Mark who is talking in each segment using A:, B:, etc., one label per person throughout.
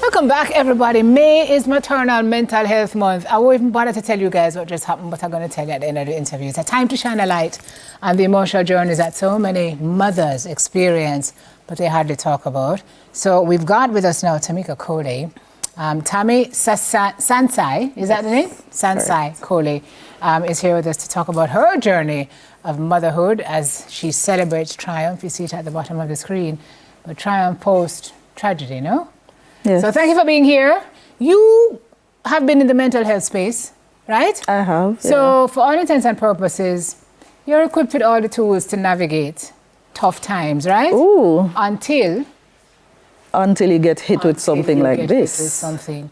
A: Welcome back, everybody. May is Maternal Mental Health Month. I won't even bother to tell you guys what just happened, but I'm going to tell you at the end of the interview. It's a time to shine a light on the emotional journeys that so many mothers experience, but they hardly talk about. So we've got with us now Tameka Coley. TamiTsansai, is that the name? Tsansai Coley is here with us to talk about her journey of motherhood as she celebrates triumph. You see it at the bottom of the screen, but triumph post-tragedy, no?
B: Yes.
A: So thank you for being here. You have been in the mental health space, right?
B: I have.
A: So for all intents and purposes, you're equipped with all the tools to navigate tough times, right?
B: Ooh.
A: Until
B: you get hit with something like this.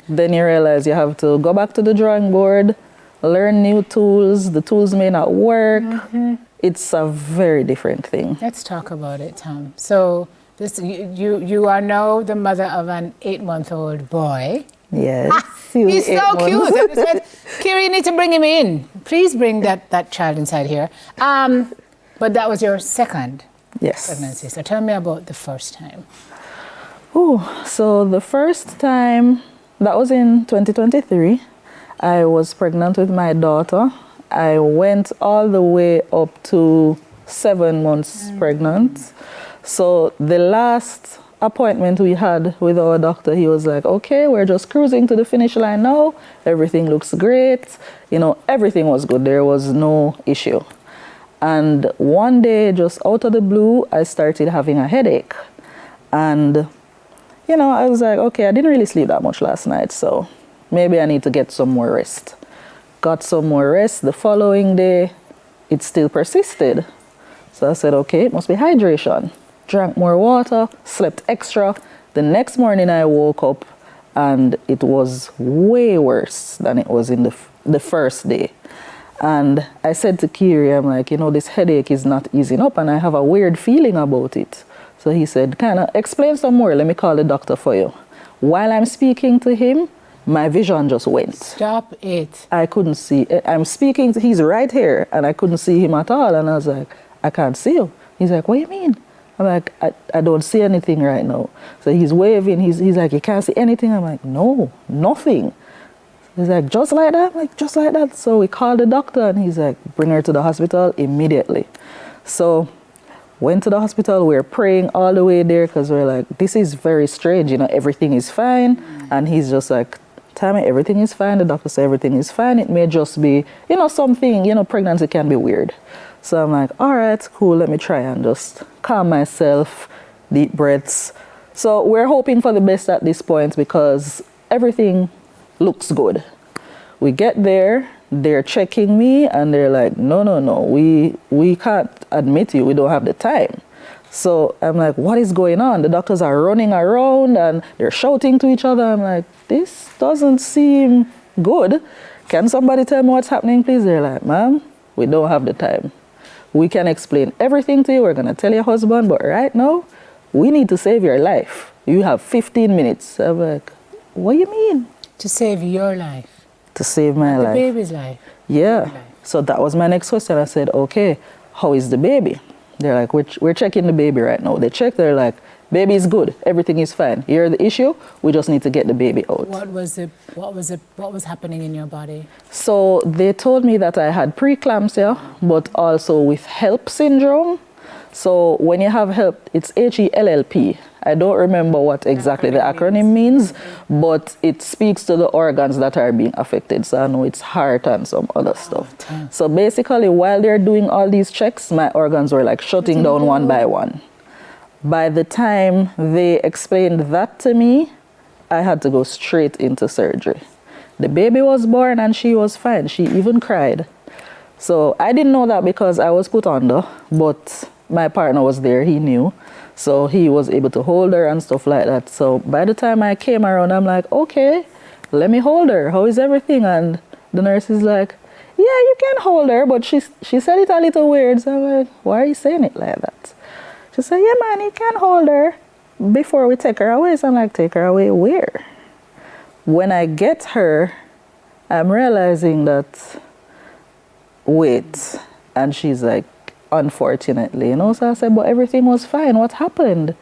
B: Then you realize you have to go back to the drawing board, learn new tools. The tools may not work. Mm-hmm. It's a very different thing.
A: Let's talk about it, Tom. So you are now the mother of an 8-month-old boy.
B: Yes.
A: He's so cute. I said, Kiri, you need to bring him in. Please bring that child inside here. But that was your second pregnancy. So tell me about the first time.
B: So the first time, that was in 2023. I was pregnant with my daughter. I went all the way up to 7 months pregnant. So the last appointment we had with our doctor, he was like, okay, we're just cruising to the finish line now. Everything looks great. You know, everything was good. There was no issue. And one day, just out of the blue, I started having a headache. And, you know, I was like, okay, I didn't really sleep that much last night, so maybe I need to get some more rest. Got some more rest. The following day, it still persisted. So I said, okay, it must be hydration. Drank more water, slept extra. The next morning I woke up and it was way worse than it was in the first day. And I said to Kiri, I'm like, you know, this headache is not easing up and I have a weird feeling about it. So he said, kind of explain some more. Let me call the doctor for you. While I'm speaking to him, my vision just went.
A: Stop it.
B: I couldn't see. I'm speaking, he's right here and I couldn't see him at all. And I was like, I can't see you. He's like, what do you mean? I'm like, I don't see anything right now. So he's waving. He's like, you can't see anything? I'm like, no, nothing. He's like, just like that? I'm like, just like that. So we called the doctor and he's like, bring her to the hospital immediately. So went to the hospital. We're praying all the way there because we're like, this is very strange. You know, everything is fine. And he's just like, Tammy, everything is fine. The doctor said everything is fine. It may just be, you know, something, you know, pregnancy can be weird. So I'm like, all right, cool, let me try and just calm myself, deep breaths. So we're hoping for the best at this point because everything looks good. We get there, they're checking me and they're like, no, we can't admit you, we don't have the time. So I'm like, what is going on? The doctors are running around and they're shouting to each other. I'm like, this doesn't seem good. Can somebody tell me what's happening, please? They're like, ma'am, we don't have the time. We can explain everything to you. We're going to tell your husband, but right now, we need to save your life. You have 15 minutes. I'm like, what do you mean?
A: To save your life.
B: To save my life.
A: The baby's life.
B: Yeah. So that was my next question. I said, okay, how is the baby? They're like, we're checking the baby right now. They check, they're like, baby is good. Everything is fine. Here's the issue. We just need to get the baby out.
A: What was happening in your body?
B: So they told me that I had preeclampsia, but also with HELLP syndrome. So when you have HELLP, it's HELLP. I don't remember what exactly the acronym means, but it speaks to the organs that are being affected. So I know it's heart and some other stuff. So basically, while they're doing all these checks, my organs were like shutting down one by one. By the time they explained that to me, I had to go straight into surgery. The baby was born and she was fine. She even cried. So I didn't know that because I was put under, but my partner was there, he knew. So he was able to hold her and stuff like that. So by the time I came around, I'm like, okay, let me hold her. How is everything? And the nurse is like, yeah, you can hold her, but she said it a little weird. So I'm like, why are you saying it like that? She said, yeah, man, you can hold her before we take her away. So I'm like, take her away where? When I get her, I'm realizing that, wait. And she's like, unfortunately, you know. So I said, but everything was fine. What happened?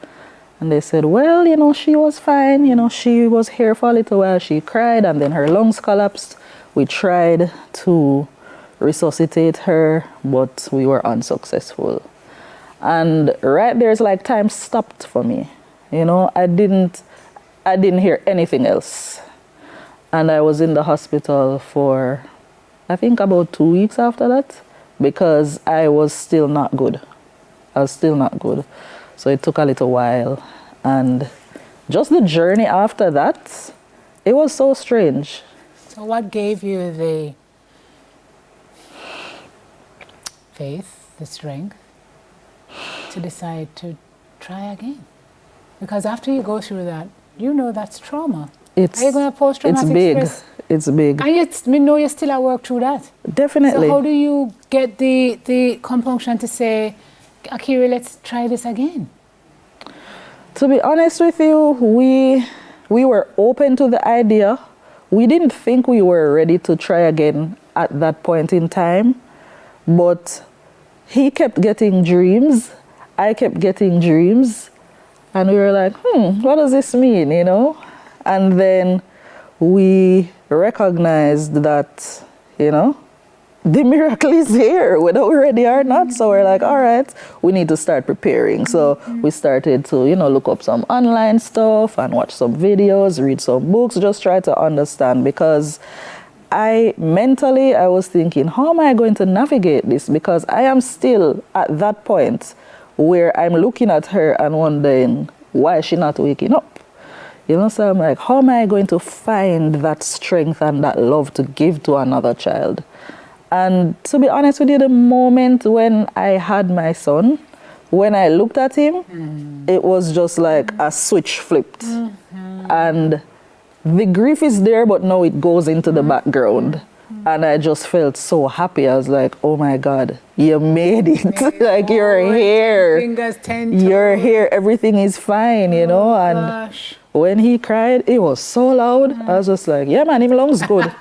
B: And they said, well, you know, she was fine. You know, she was here for a little while. She cried and then her lungs collapsed. We tried to resuscitate her, but we were unsuccessful. And right there, it's like time stopped for me. You know, I didn't hear anything else. And I was in the hospital for, I think, about 2 weeks after that, because I was still not good. I was still not good. So it took a little while. And just the journey after that, it was so strange.
A: So what gave you the faith, the strength to decide to try again? Because after you go through that, you know that's trauma. Are you going to post-traumatic stress?
B: It's big.
A: And we know you still at work through that.
B: Definitely.
A: So how do you get the compunction to say, Akiri, let's try this again?
B: To be honest with you, we were open to the idea. We didn't think we were ready to try again at that point in time. But he kept getting dreams. I kept getting dreams. And we were like, what does this mean, you know? And then we recognized that, you know, the miracle is here, whether we're ready or not. So we're like, all right, we need to start preparing. So we started to, you know, look up some online stuff and watch some videos, read some books, just try to understand. Because I was thinking, how am I going to navigate this? Because I am still at that point where I'm looking at her and wondering, why is she not waking up? You know, so I'm like, how am I going to find that strength and that love to give to another child? And to be honest with you, the moment when I had my son, when I looked at him, it was just like a switch flipped. And the grief is there, but now it goes into the background. And I just felt so happy. I was like, oh my God, you made it. Like, you're here.
A: Fingers 10
B: You're here. Everything is fine, you know. And when he cried, it was so loud. I was just like, yeah, man, him lungs good.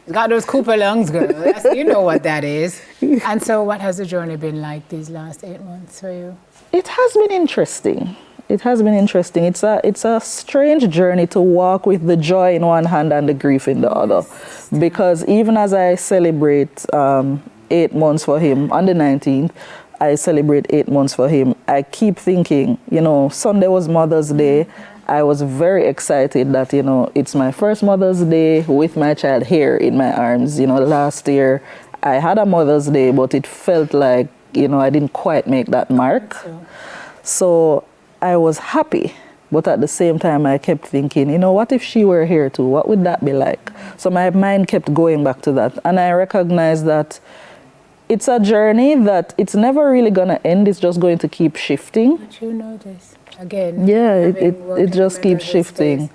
A: He's got those Cooper lungs, girl. You know what that is. And so what has the journey been like these last 8 months for you?
B: It has been interesting. It has been interesting. It's a strange journey to walk with the joy in one hand and the grief in the other. Because even as I celebrate 8 months for him, on the 19th, I celebrate 8 months for him, I keep thinking, you know, Sunday was Mother's Day. I was very excited that, you know, it's my first Mother's Day with my child here in my arms. You know, last year I had a Mother's Day, but it felt like, you know, I didn't quite make that mark. So I was happy, but at the same time I kept thinking, you know, what if she were here too? What would that be like? So my mind kept going back to that. And I recognized that it's a journey that it's never really going to end. It's just going to keep shifting.
A: But you know this. Again,
B: yeah, it just keeps shifting.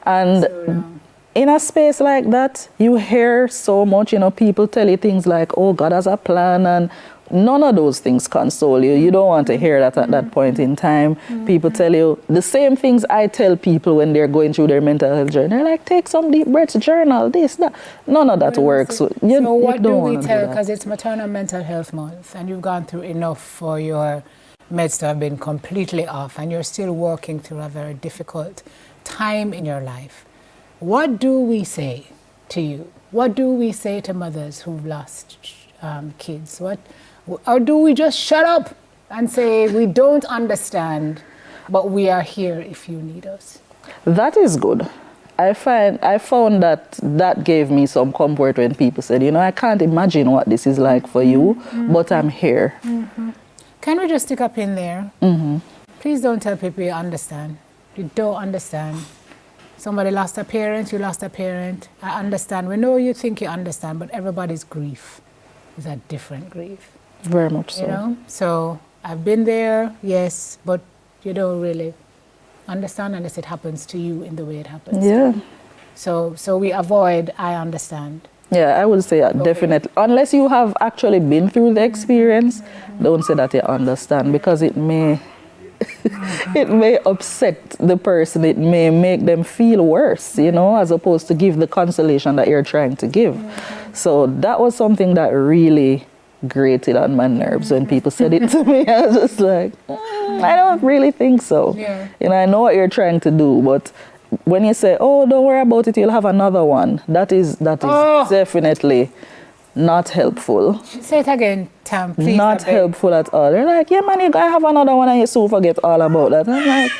B: And in a space like that, you hear so much, you know, people tell you things like, oh, God has a plan, and none of those things console you. You don't want to hear that at that point in time. People tell you the same things I tell people when they're going through their mental health journey. They're like, take some deep breaths, journal, this, that. None of that works. So
A: what do we tell, because it's Maternal Mental Health Month, and you've gone through enough for your meds to have been completely off, and you're still working through a very difficult time in your life. What do we say to you? What do we say to mothers who've lost kids? Or do we just shut up and say, we don't understand, but we are here if you need us?
B: That is good. I found that gave me some comfort when people said, you know, I can't imagine what this is like for you, but I'm here.
A: Can we just stick a pin there? Please don't tell people you understand. You don't understand. Somebody lost a parent, you lost a parent. I understand. We know you think you understand, but everybody's grief is a different grief.
B: Very much so.
A: You know? So I've been there, yes, but you don't really understand unless it happens to you in the way it happens.
B: Yeah.
A: So we avoid, I understand.
B: Yeah, I would say definitely. Unless you have actually been through the experience, don't say that you understand, because it may it may upset the person. It may make them feel worse, you know, as opposed to give the consolation that you're trying to give. So that was something that really grated on my nerves when people said it to me. I was just like, I don't really think so.
A: Yeah.
B: You know, I know what you're trying to do, but when you say, oh, don't worry about it, you'll have another one, that is definitely not helpful.
A: Say it again, Tam, please.
B: Not helpful at all. They're like, yeah, man, you gotta have another one and you soon forget all about that. I'm like,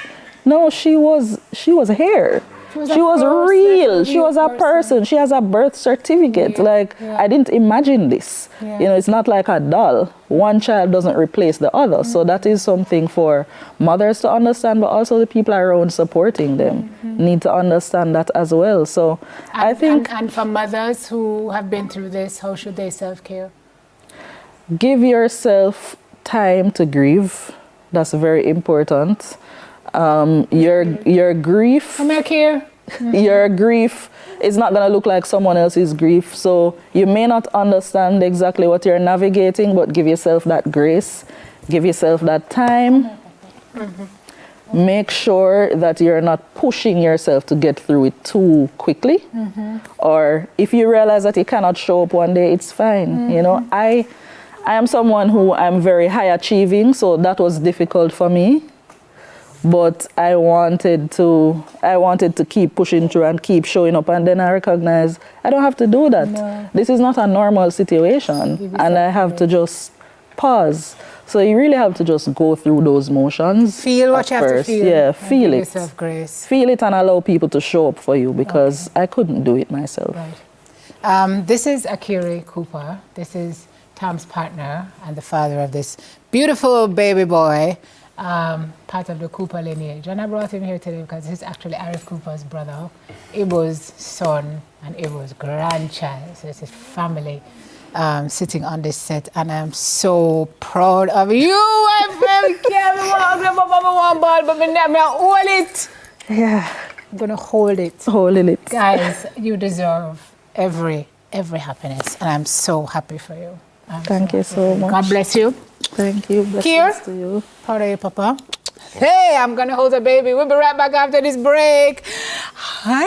B: no, she was here. She was real. She was a person. She has a birth certificate. I didn't imagine this.
A: Yeah.
B: You know, it's not like a doll. One child doesn't replace the other. So that is something for mothers to understand, but also the people around supporting them need to understand that as well. So I think...
A: And for mothers who have been through this, how should they self-care?
B: Give yourself time to grieve. That's very important. Your grief...
A: Come here.
B: Your grief is not going to look like someone else's grief. So you may not understand exactly what you're navigating, but give yourself that grace. Give yourself that time. Make sure that you're not pushing yourself to get through it too quickly. Or if you realize that you cannot show up one day, it's fine. You know, I am someone who I'm very high achieving, so that was difficult for me. But I wanted to keep pushing through and keep showing up, and then I recognized I don't have to do that. No. This is not a normal situation, and I have to just pause. So you really have to just go through those motions.
A: Feel what you have to feel.
B: Yeah, feel it.
A: Give yourself grace.
B: Feel it and allow people to show up for you, because I couldn't do it myself.
A: Right. This is Akiri Cooper. This is Tam's partner and the father of this beautiful baby boy. Part of the Cooper lineage. And I brought him here today because he's actually Arif Cooper's brother, Ibo's son, and Ibo's grandchild. So it's his family sitting on this set, and I'm so proud of you. I'm very careful. I'm hold it.
B: Yeah.
A: I'm gonna hold it.
B: Holding it.
A: Guys, you deserve every happiness, and I'm so happy for you.
B: Thank you so much.
A: God bless you.
B: Thank you.
A: Kier,
B: to you.
A: Proud of you, Papa. Hey, I'm gonna hold the baby. We'll be right back after this break. Hi.